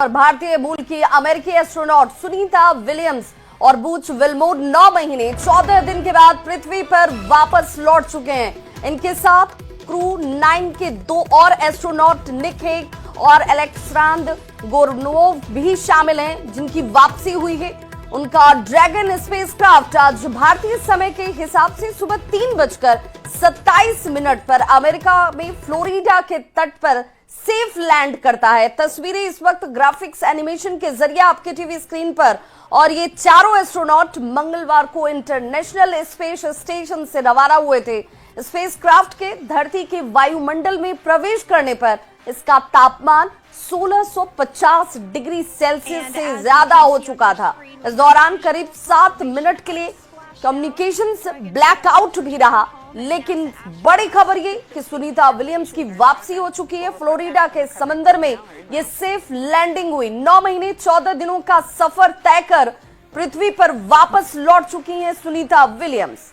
और भारतीय मूल की अमेरिकी एस्ट्रोनॉट सुनीता विलियम्स और बूच विल्मोर 9 महीने 14 दिन के बाद पृथ्वी पर वापस लौट चुके हैं। इनके साथ क्रू 9 के 2 और एस्ट्रोनॉट निक हेग और अलेक्सांद्र गोरनोव भी शामिल हैं, जिनकी वापसी हुई है। उनका ड्रैगन स्पेसक्राफ्ट आज भारतीय समय के हिसाब से सुबह 3:27 पर अमेरिका में फ्लोरिडा के तट पर सेफ लैंड करता है। तस्वीरें इस वक्त ग्राफिक्स एनिमेशन के जरिए आपके टीवी स्क्रीन पर। और ये चारों एस्ट्रोनॉट मंगलवार को इंटरनेशनल स्पेस स्टेशन से रवाना हुए थे। स्पेसक्राफ्ट के धरती के वायुमंडल में प्रवेश करने पर इसका तापमान 1650 डिग्री सेल्सियस से ज्यादा हो चुका था। इस दौरान करीब 7 मिनट के लिए कम्युनिकेशंस ब्लैकआउट भी रहा, लेकिन बड़ी खबर ये कि सुनीता विलियम्स की वापसी हो चुकी है। फ्लोरिडा के समंदर में ये सेफ लैंडिंग हुई। 9 महीने 14 दिनों का सफर तय कर पृथ्वी पर वापस लौट चुकी हैं सुनीता विलियम्स।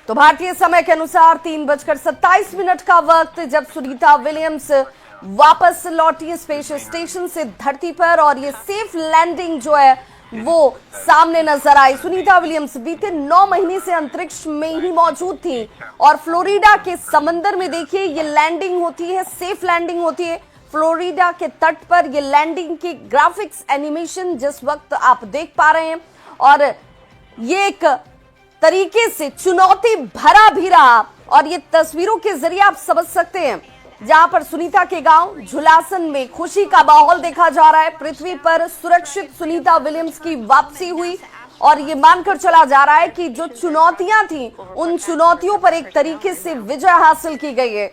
तो भारतीय समय के अनुसार 3:27 का वक्त जब सुनीता विलियम्स वापस लौटी स्पेस स्टेशन से धरती पर, और ये सेफ लैंडिंग जो है वो सामने नजर आई। सुनीता विलियम्स बीते 9 महीने से अंतरिक्ष में ही मौजूद थी और फ्लोरिडा के समंदर में देखिए ये लैंडिंग होती है, सेफ लैंडिंग होती है। फ्लोरिडा के तट पर ये लैंडिंग की ग्राफिक्स एनिमेशन जिस वक्त आप देख पा रहे हैं, और ये एक तरीके से चुनौती भरा भी रहा। और ये तस्वीरों के जरिए आप समझ सकते हैं जहां पर सुनीता के गांव झुलासन में खुशी का माहौल देखा जा रहा है। पृथ्वी पर सुरक्षित सुनीता विलियम्स की वापसी हुई और ये मानकर चला जा रहा है कि जो चुनौतियां थी उन चुनौतियों पर एक तरीके से विजय हासिल की गई है।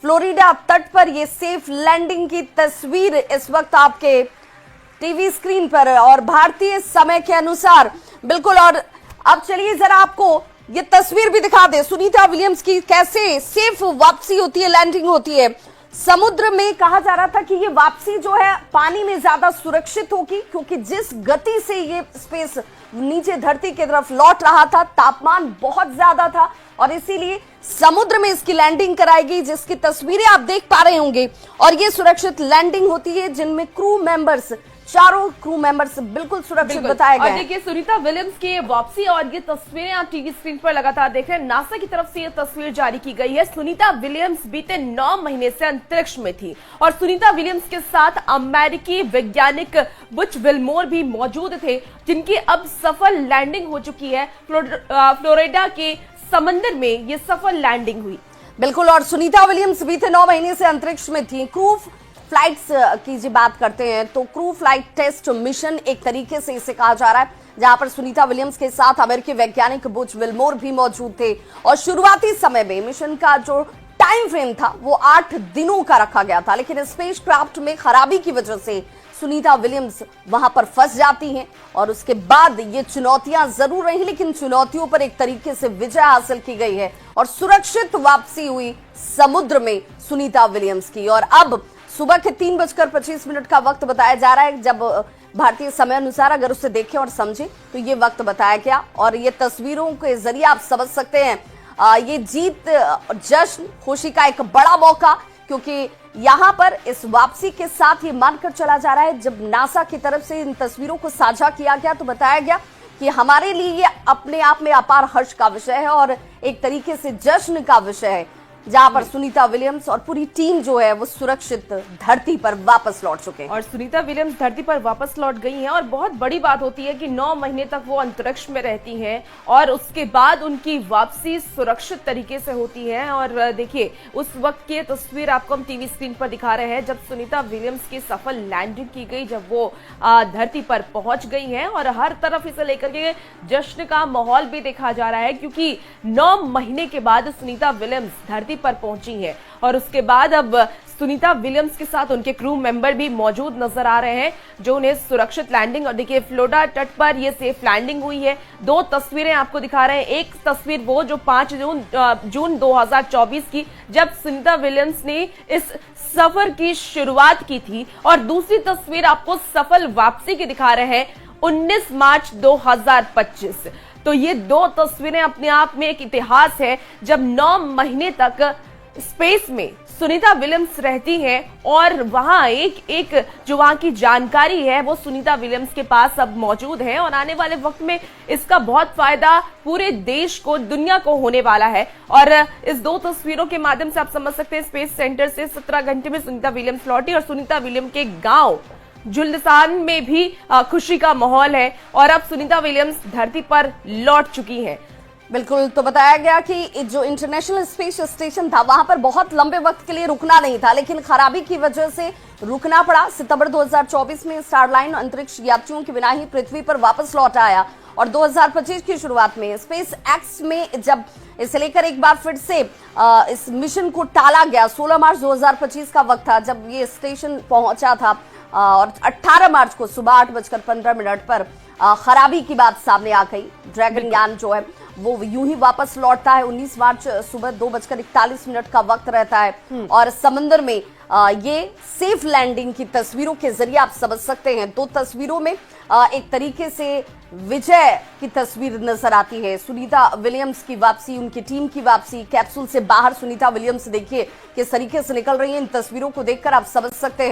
फ्लोरिडा तट पर ये सेफ लैंडिंग की तस्वीर इस वक्त आपके टीवी स्क्रीन पर है और भारतीय समय के अनुसार बिल्कुल। और अब चलिए जरा आपको ये तस्वीर भी दिखा दे सुनीता विलियम्स की, कैसे सेफ वापसी होती है, लैंडिंग होती है। समुद्र में कहा जा रहा था कि ये वापसी जो है पानी में ज्यादा सुरक्षित होगी, क्योंकि जिस गति से ये स्पेस नीचे धरती की तरफ लौट रहा था तापमान बहुत ज्यादा था, और इसीलिए समुद्र में इसकी लैंडिंग कराई गई, जिसकी तस्वीरें आप देख पा रहे होंगे। और ये सुरक्षित लैंडिंग होती है जिनमें क्रू मेंबर्स, चारों क्रू मेंबर्स बिल्कुल सुरक्षित बताए गए। और देखिए सुनीता विलियम्स की वापसी और ये तस्वीरें आप टीवी स्क्रीन पर लगातार देख रहे हैं। नासा की तरफ से ये तस्वीर जारी की गई है। सुनीता विलियम्स बीते 9 महीने से अंतरिक्ष में थी और सुनीता विलियम्स के साथ अमेरिकी वैज्ञानिक बुच विल्मोर भी मौजूद थे, जिनकी अब सफल लैंडिंग हो चुकी है। फ्लोरिडा के समंदर में ये सफल लैंडिंग हुई। बिल्कुल। और सुनीता विलियम्स बीते 9 महीने से अंतरिक्ष में थी। क्रू फ्लाइट्स की जी बात करते हैं तो क्रू फ्लाइट टेस्ट मिशन एक तरीके से इसे कहा जा रहा है, जहां पर सुनीता विलियम्स के साथ अमेरिकी वैज्ञानिक बुच विल्मोर भी मौजूद थे। और शुरुआती समय में मिशन का जो टाइम फ्रेम था वो 8 दिनों का रखा गया था, लेकिन स्पेसक्राफ्ट में खराबी की वजह से सुनीता विलियम्स वहां पर फंस जाती हैं। और उसके बाद ये चुनौतियां जरूर रही, लेकिन चुनौतियों पर एक तरीके से विजय हासिल की गई है और सुरक्षित वापसी हुई समुद्र में सुनीता विलियम्स की। और अब सुबह के 3:25 का वक्त बताया जा रहा है, जब भारतीय समय अनुसार अगर उसे देखें और समझें तो ये वक्त बताया गया। और ये तस्वीरों के जरिए आप समझ सकते हैं ये जीत, जश्न, खुशी का एक बड़ा मौका, क्योंकि यहाँ पर इस वापसी के साथ ये मानकर चला जा रहा है, जब नासा की तरफ से इन तस्वीरों को साझा किया गया तो बताया गया कि हमारे लिए ये अपने आप में अपार हर्ष का विषय है और एक तरीके से जश्न का विषय है, जहां पर सुनीता विलियम्स और पूरी टीम जो है वो सुरक्षित धरती पर वापस लौट चुके हैं। और सुनीता विलियम्स धरती पर वापस लौट गई हैं और बहुत बड़ी बात होती है कि 9 महीने तक वो अंतरिक्ष में रहती हैं और उसके बाद उनकी वापसी सुरक्षित तरीके से होती है। और देखिए उस वक्त की तस्वीर आपको हम टीवी स्क्रीन पर दिखा रहे हैं, जब सुनीता विलियम्स की सफल लैंडिंग की गई, जब वो धरती पर पहुंच गई है। और हर तरफ इसे लेकर के जश्न का माहौल भी देखा जा रहा है, क्योंकि 9 महीने के बाद सुनीता विलियम्स धरती पर पहुंची है। और उसके बाद अब सुनीता विलियम्स के साथ उनके क्रू मेंबर भी मौजूद नजर आ रहे हैं, जो उन्हें सुरक्षित लैंडिंग। और देखिए फ्लोरिडा तट पर ये सेफ लैंडिंग हुई है। 2 तस्वीरें आपको दिखा रहे हैं। एक तस्वीर वो जो 5 जून 2024 की, जब सुनीता विलियम्स ने इस सफर की शुरुआत की थी, और दूसरी तस्वीर आपको सफल वापसी की दिखा रहे हैं 19 मार्च 2025। तो ये 2 तस्वीरें अपने आप में एक इतिहास है, जब 9 महीने तक स्पेस में सुनीता विलियम्स रहती हैं और वहां एक जो वहां की जानकारी है वो सुनीता विलियम्स के पास अब मौजूद है और आने वाले वक्त में इसका बहुत फायदा पूरे देश को, दुनिया को होने वाला है। और इस दो तस्वीरों के माध्यम से आप समझ सकते हैं स्पेस सेंटर से 17 घंटे में सुनीता विलियम्स लौटी और सुनीता विलियम्स के गांव जुल्सान में भी खुशी का माहौल है और अब सुनीता विलियम्स धरती पर लौट चुकी हैं। बिल्कुल, तो बताया गया कि जो इंटरनेशनल स्पेस स्टेशन था वहां पर बहुत लंबे वक्त के लिए रुकना नहीं था, लेकिन खराबी की वजह से रुकना पड़ा। सितंबर 2024 में स्टारलाइन अंतरिक्ष यात्रियों के बिना ही पृथ्वी पर वापस लौट आया और 2025 की शुरुआत में स्पेस एक्स में जब इसे लेकर एक बार फिर से इस मिशन को टाला गया। 16 मार्च 2025 का वक्त था जब ये स्टेशन पहुंचा था और 18 मार्च को सुबह 8:15 पर खराबी की बात सामने आ गई। ड्रैगन यान जो है वो यूं ही वापस लौटता है। 19 मार्च सुबह 2:41 का वक्त रहता है और समंदर में ये सेफ लैंडिंग की तस्वीरों के जरिए आप समझ सकते हैं। दो तस्वीरों में एक तरीके से विजय की तस्वीर नजर आती है। सुनीता विलियम्स की वापसी, उनकी टीम की वापसी, कैप्सूल से बाहर सुनीता विलियम्स देखिए किस तरीके से निकल रही है। इन तस्वीरों को देखकर आप समझ सकते हैं